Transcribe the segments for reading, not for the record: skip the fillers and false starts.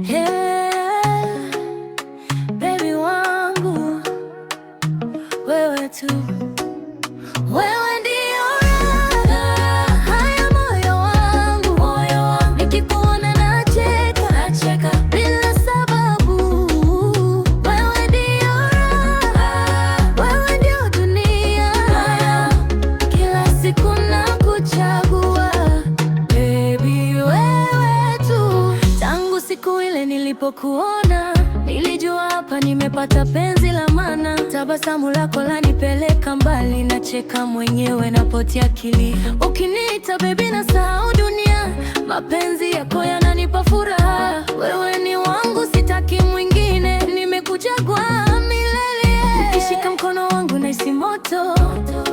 Yeah, baby wangu, wewe tu, wewe ndio raha ya moyo wangu. Nikikuona nacheka bila sababu. Wewe ndio raha, wewe ndio dunia, kila siku nakuchagua. Baby wewe tu, tangu siku ile nilipokuona nilijua hapa nimepata penzi la maana. Tabasamu lako lanipeleka mbali, nacheka mwenyewe napotia akili. Ukiniita baby nasahau dunia, mapenzi yako yananipa furaha. Wewe ni wangu, sitaki mwingine, nimekuchagua milele. Ukishika mkono wangu nahisi moto,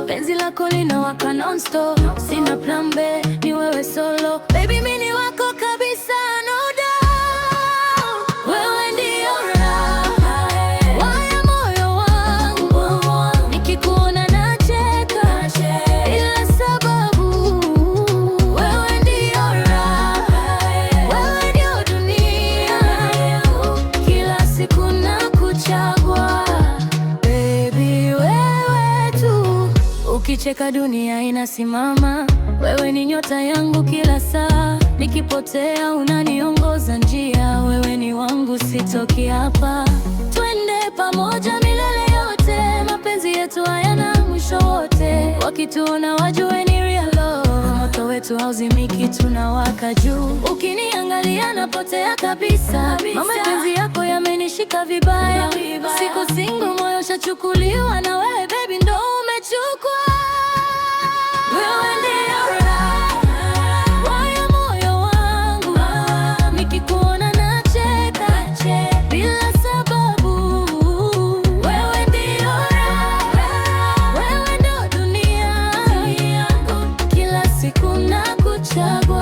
penzi lako linawaka non-stop. Sina plan B, ni wewe solo, baby mimi ni wako kabisa, no doubt. Wewe ndio raha ya moyo wangu, nikikuona nacheka bila sababu. Wewe ndio raha, wewe ndio dunia, kila siku nakuchagua. Baby wewe tu, ukicheka dunia inasimama. Wewe ni nyota yangu kila saa, nikipotea unaniongoza njia. Wewe ni wangu, sitoki hapa, twende pamoja milele yote. Mapenzi yetu hayana mwisho wote, wakituona wajue ni real love. Moto wetu hauzimiki, tunawaka juu. Ukiniangalia napotea kabisa. Mapenzi yako yamenishika vibaya, siku single, moyo shachukuliwa na wewe, baby ndo umechukua. Wewe ndio raha ya moyo wangu, nikikuona nacheka bila sababu. Wewe ndio raha, wewe ndio dunia, kila siku nakuchagua.